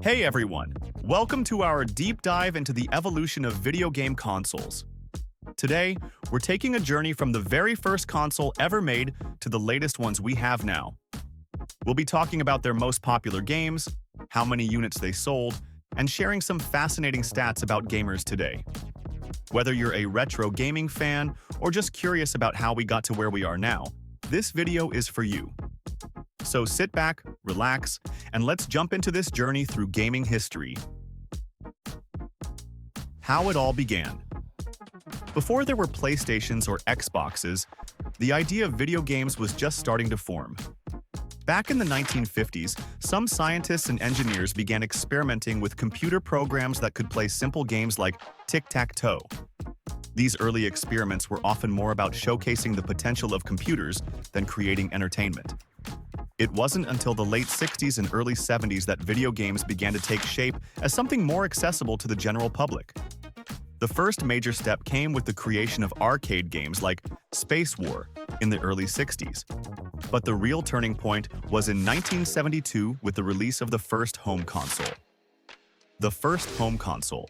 Hey everyone! Welcome to our deep dive into the evolution of video game consoles. Today, we're taking a journey from the very first console ever made to the latest ones we have now. We'll be talking about their most popular games, how many units they sold, and sharing some fascinating stats about gamers today. Whether you're a retro gaming fan or just curious about how we got to where we are now, this video is for you. So sit back, relax, and let's jump into this journey through gaming history. How it all began. Before there were PlayStations or Xboxes, the idea of video games was just starting to form. Back in the 1950s, some scientists and engineers began experimenting with computer programs that could play simple games like tic-tac-toe. These early experiments were often more about showcasing the potential of computers than creating entertainment. It wasn't until the late 60s and early 70s that video games began to take shape as something more accessible to the general public. The first major step came with the creation of arcade games like Space War in the early 60s. But the real turning point was in 1972 with the release of the first home console. The first home console.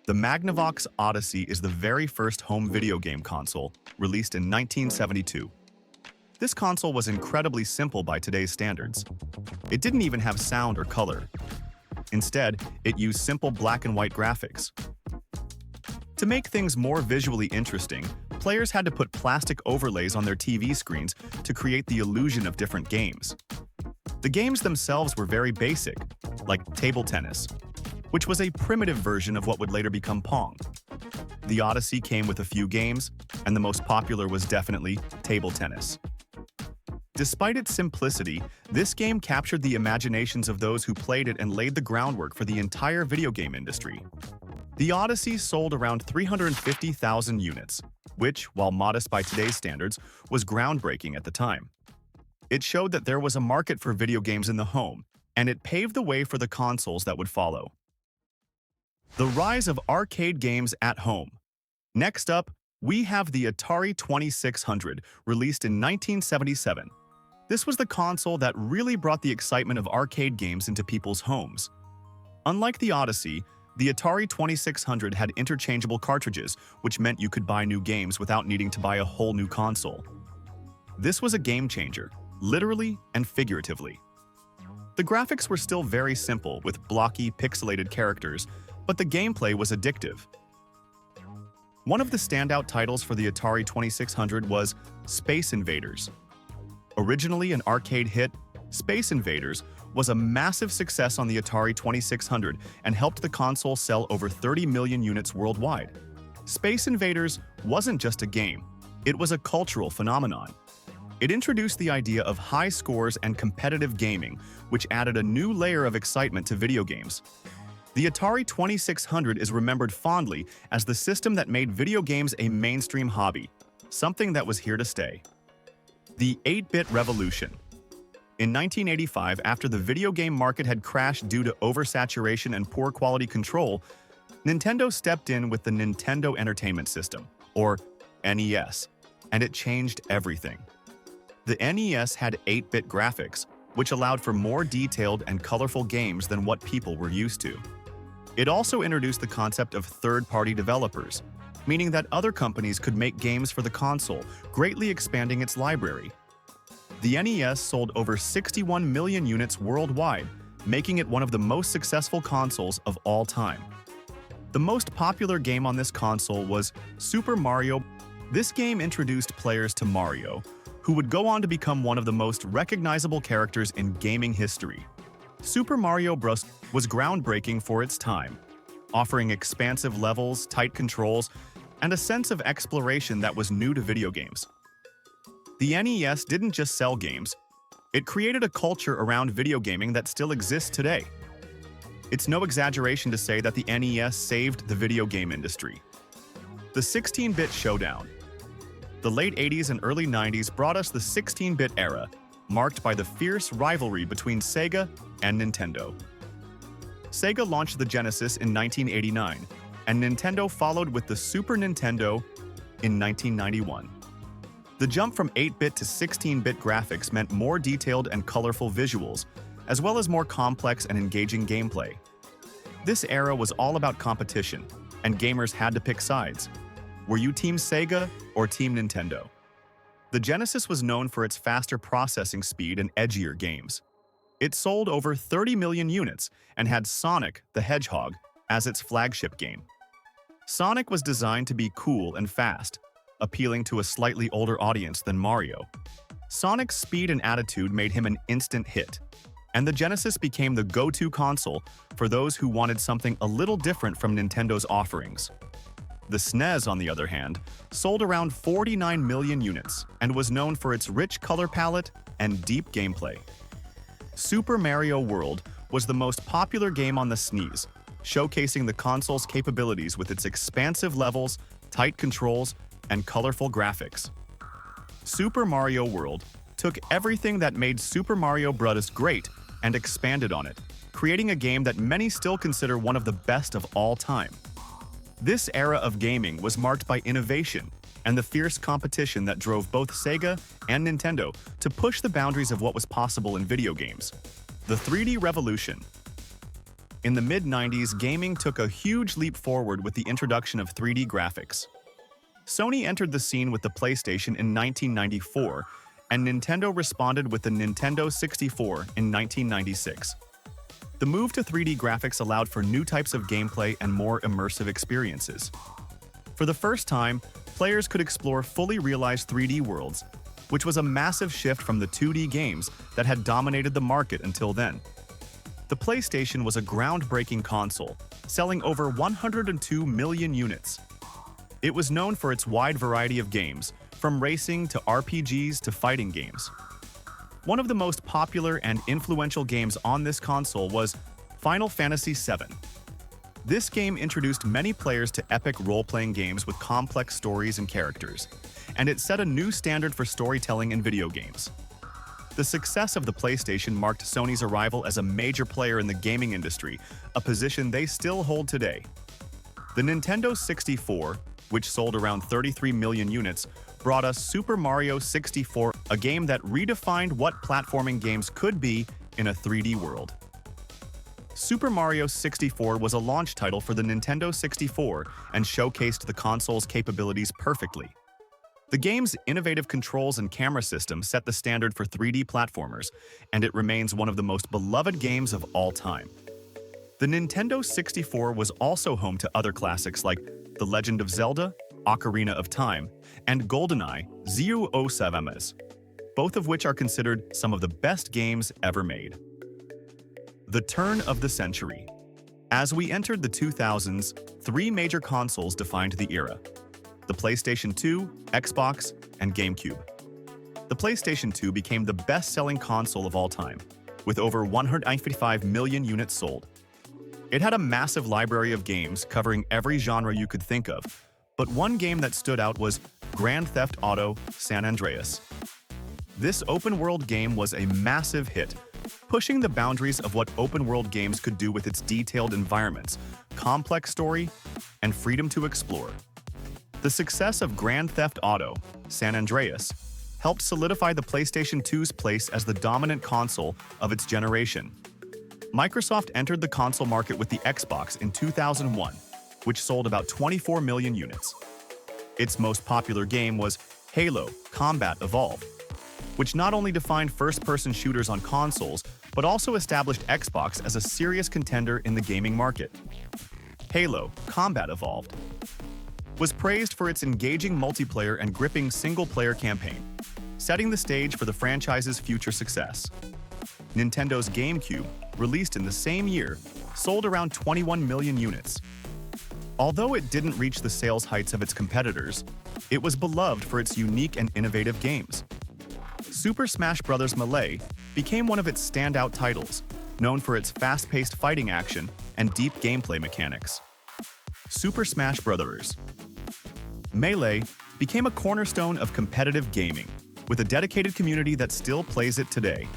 The Magnavox Odyssey is the very first home video game console, released in 1972. This console was incredibly simple by today's standards. It didn't even have sound or color. Instead, it used simple black and white graphics. To make things more visually interesting, players had to put plastic overlays on their TV screens to create the illusion of different games. The games themselves were very basic, like table tennis, which was a primitive version of what would later become Pong. The Odyssey came with a few games, and the most popular was definitely table tennis. Despite its simplicity, this game captured the imaginations of those who played it and laid the groundwork for the entire video game industry. The Odyssey sold around 350,000 units, which, while modest by today's standards, was groundbreaking at the time. It showed that there was a market for video games in the home, and it paved the way for the consoles that would follow. The rise of arcade games at home. Next up, we have the Atari 2600, released in 1977. This was the console that really brought the excitement of arcade games into people's homes. Unlike the Odyssey, the Atari 2600 had interchangeable cartridges, which meant you could buy new games without needing to buy a whole new console. This was a game changer, literally and figuratively. The graphics were still very simple, with blocky, pixelated characters, but the gameplay was addictive. One of the standout titles for the Atari 2600 was Space Invaders. Originally an arcade hit, Space Invaders was a massive success on the Atari 2600 and helped the console sell over 30 million units worldwide. Space Invaders wasn't just a game, it was a cultural phenomenon. It introduced the idea of high scores and competitive gaming, which added a new layer of excitement to video games. The Atari 2600 is remembered fondly as the system that made video games a mainstream hobby, something that was here to stay. The 8-bit revolution. In 1985, after the video game market had crashed due to oversaturation and poor quality control, Nintendo stepped in with the Nintendo Entertainment System, or NES, and it changed everything. The NES had 8-bit graphics, which allowed for more detailed and colorful games than what people were used to. It also introduced the concept of third-party developers, meaning that other companies could make games for the console, greatly expanding its library. The NES sold over 61 million units worldwide, making it one of the most successful consoles of all time. The most popular game on this console was Super Mario. This game introduced players to Mario, who would go on to become one of the most recognizable characters in gaming history. Super Mario Bros. Was groundbreaking for its time, offering expansive levels, tight controls, and a sense of exploration that was new to video games. The NES didn't just sell games, it created a culture around video gaming that still exists today. It's no exaggeration to say that the NES saved the video game industry. The 16-bit showdown. The late 80s and early 90s brought us the 16-bit era, marked by the fierce rivalry between Sega and Nintendo. Sega launched the Genesis in 1989, and Nintendo followed with the Super Nintendo in 1991. The jump from 8-bit to 16-bit graphics meant more detailed and colorful visuals, as well as more complex and engaging gameplay. This era was all about competition, and gamers had to pick sides. Were you Team Sega or Team Nintendo? The Genesis was known for its faster processing speed and edgier games. It sold over 30 million units and had Sonic the Hedgehog as its flagship game. Sonic was designed to be cool and fast, appealing to a slightly older audience than Mario. Sonic's speed and attitude made him an instant hit, and the Genesis became the go-to console for those who wanted something a little different from Nintendo's offerings. The SNES, on the other hand, sold around 49 million units and was known for its rich color palette and deep gameplay. Super Mario World was the most popular game on the SNES, showcasing the console's capabilities with its expansive levels, tight controls, and colorful graphics. Super Mario World took everything that made Super Mario Bros. Great and expanded on it, creating a game that many still consider one of the best of all time. This era of gaming was marked by innovation and the fierce competition that drove both Sega and Nintendo to push the boundaries of what was possible in video games. The 3D revolution. In the mid-90s, gaming took a huge leap forward with the introduction of 3D graphics. Sony entered the scene with the PlayStation in 1994, and Nintendo responded with the Nintendo 64 in 1996. The move to 3D graphics allowed for new types of gameplay and more immersive experiences. For the first time, players could explore fully realized 3D worlds, which was a massive shift from the 2D games that had dominated the market until then. The PlayStation was a groundbreaking console, selling over 102 million units. It was known for its wide variety of games, from racing to RPGs to fighting games. One of the most popular and influential games on this console was Final Fantasy VII. This game introduced many players to epic role-playing games with complex stories and characters, and it set a new standard for storytelling in video games. The success of the PlayStation marked Sony's arrival as a major player in the gaming industry, a position they still hold today. The Nintendo 64, which sold around 33 million units, brought us Super Mario 64, a game that redefined what platforming games could be in a 3D world. Super Mario 64 was a launch title for the Nintendo 64 and showcased the console's capabilities perfectly. The game's innovative controls and camera system set the standard for 3D platformers, and it remains one of the most beloved games of all time. The Nintendo 64 was also home to other classics like The Legend of Zelda, Ocarina of Time, and GoldenEye 007, both of which are considered some of the best games ever made. The turn of the century. As we entered the 2000s, three major consoles defined the era: the PlayStation 2, Xbox, and GameCube. The PlayStation 2 became the best-selling console of all time, with over 155 million units sold. It had a massive library of games covering every genre you could think of, but one game that stood out was Grand Theft Auto San Andreas. This open-world game was a massive hit, pushing the boundaries of what open-world games could do with its detailed environments, complex story, and freedom to explore. The success of Grand Theft Auto San Andreas helped solidify the PlayStation 2's place as the dominant console of its generation. Microsoft entered the console market with the Xbox in 2001, which sold about 24 million units. Its most popular game was Halo Combat Evolved, which not only defined first-person shooters on consoles, but also established Xbox as a serious contender in the gaming market. Halo Combat Evolved was praised for its engaging multiplayer and gripping single-player campaign, setting the stage for the franchise's future success. Nintendo's GameCube, released in the same year, sold around 21 million units. Although it didn't reach the sales heights of its competitors, it was beloved for its unique and innovative games. Super Smash Bros. Melee became one of its standout titles, known for its fast-paced fighting action and deep gameplay mechanics. Super Smash Bros. Melee became a cornerstone of competitive gaming, with a dedicated community that still plays it today.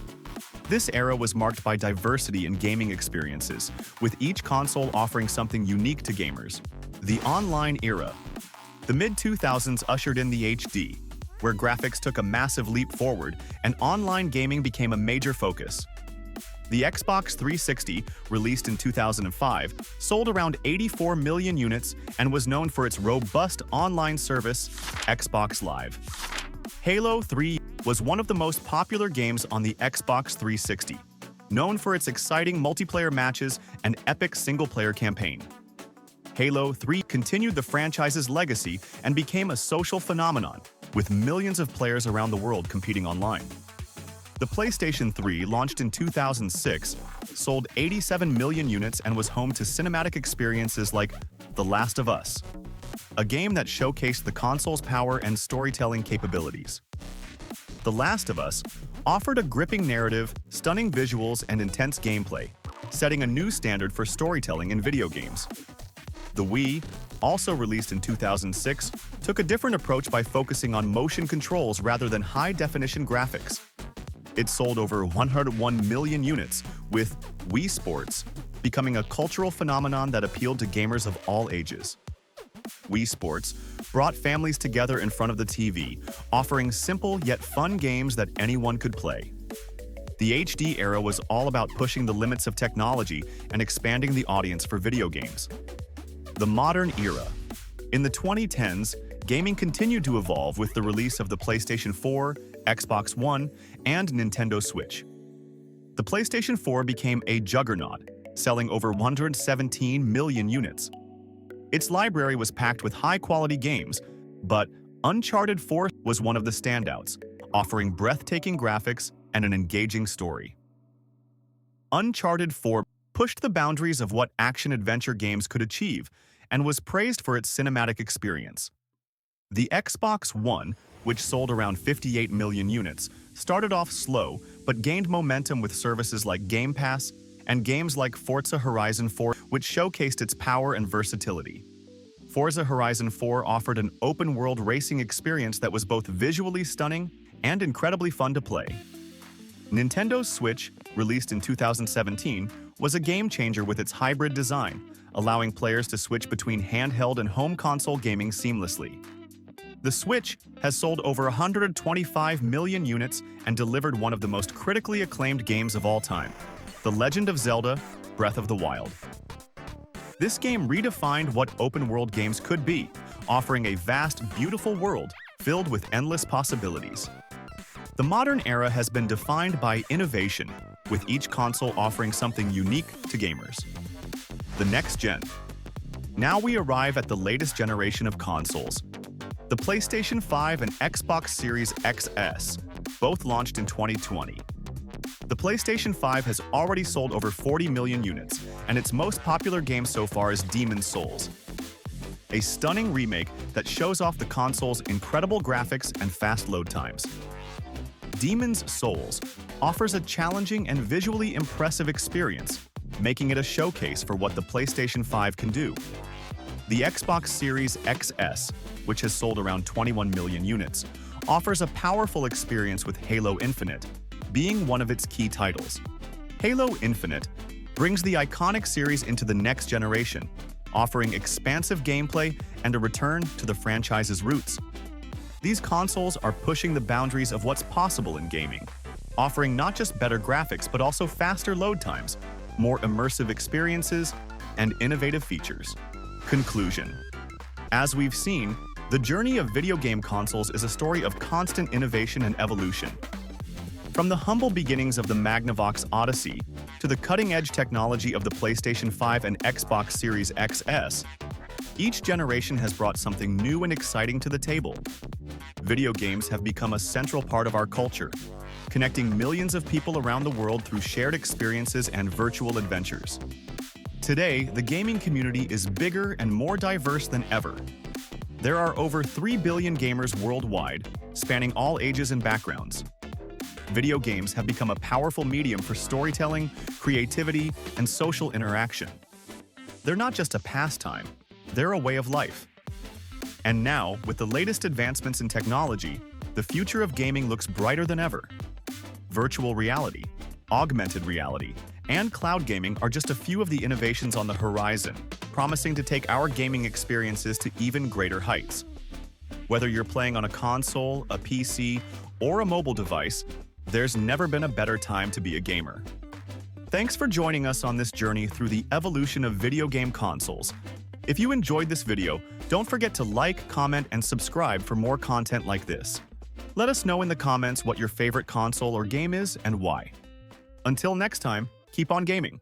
This era was marked by diversity in gaming experiences, with each console offering something unique to gamers. The online era. The mid-2000s ushered in the HD, where graphics took a massive leap forward and online gaming became a major focus. The Xbox 360, released in 2005, sold around 84 million units and was known for its robust online service, Xbox Live. Halo 3 was one of the most popular games on the Xbox 360, known for its exciting multiplayer matches and epic single-player campaign. Halo 3 continued the franchise's legacy and became a social phenomenon, with millions of players around the world competing online. The PlayStation 3, launched in 2006, sold 87 million units and was home to cinematic experiences like The Last of Us, a game that showcased the console's power and storytelling capabilities. The Last of Us offered a gripping narrative, stunning visuals, and intense gameplay, setting a new standard for storytelling in video games. The Wii, also released in 2006, took a different approach by focusing on motion controls rather than high-definition graphics. It sold over 101 million units, with Wii Sports becoming a cultural phenomenon that appealed to gamers of all ages. Wii Sports brought families together in front of the TV, offering simple yet fun games that anyone could play. The HD era was all about pushing the limits of technology and expanding the audience for video games. The modern era. In the 2010s, gaming continued to evolve with the release of the PlayStation 4, Xbox One, and Nintendo Switch. The PlayStation 4 became a juggernaut, selling over 117 million units. Its library was packed with high-quality games, but Uncharted 4 was one of the standouts, offering breathtaking graphics and an engaging story. Uncharted 4 pushed the boundaries of what action-adventure games could achieve and was praised for its cinematic experience. The Xbox One, which sold around 58 million units, started off slow but gained momentum with services like Game Pass and games like Forza Horizon 4, which showcased its power and versatility. Forza Horizon 4 offered an open-world racing experience that was both visually stunning and incredibly fun to play. Nintendo's Switch, released in 2017, was a game-changer with its hybrid design, allowing players to switch between handheld and home console gaming seamlessly. The Switch has sold over 125 million units and delivered one of the most critically acclaimed games of all time, The Legend of Zelda: Breath of the Wild. This game redefined what open-world games could be, offering a vast, beautiful world filled with endless possibilities. The modern era has been defined by innovation, with each console offering something unique to gamers. The next gen. Now we arrive at the latest generation of consoles. The PlayStation 5 and Xbox Series XS, both launched in 2020. The PlayStation 5 has already sold over 40 million units, and its most popular game so far is Demon's Souls, a stunning remake that shows off the console's incredible graphics and fast load times. Demon's Souls offers a challenging and visually impressive experience, making it a showcase for what the PlayStation 5 can do. The Xbox Series XS, which has sold around 21 million units, offers a powerful experience with Halo Infinite, being one of its key titles. Halo Infinite brings the iconic series into the next generation, offering expansive gameplay and a return to the franchise's roots. These consoles are pushing the boundaries of what's possible in gaming, offering not just better graphics but also faster load times, more immersive experiences, and innovative features. Conclusion. As we've seen, the journey of video game consoles is a story of constant innovation and evolution. From the humble beginnings of the Magnavox Odyssey to the cutting-edge technology of the PlayStation 5 and Xbox Series XS, each generation has brought something new and exciting to the table. Video games have become a central part of our culture, connecting millions of people around the world through shared experiences and virtual adventures. Today, the gaming community is bigger and more diverse than ever. There are over 3 billion gamers worldwide, spanning all ages and backgrounds. Video games have become a powerful medium for storytelling, creativity, and social interaction. They're not just a pastime, they're a way of life. And now, with the latest advancements in technology, the future of gaming looks brighter than ever. Virtual reality, augmented reality, and cloud gaming are just a few of the innovations on the horizon, promising to take our gaming experiences to even greater heights. Whether you're playing on a console, a PC, or a mobile device, there's never been a better time to be a gamer. Thanks for joining us on this journey through the evolution of video game consoles. If you enjoyed this video, don't forget to like, comment, and subscribe for more content like this. Let us know in the comments what your favorite console or game is and why. Until next time, keep on gaming.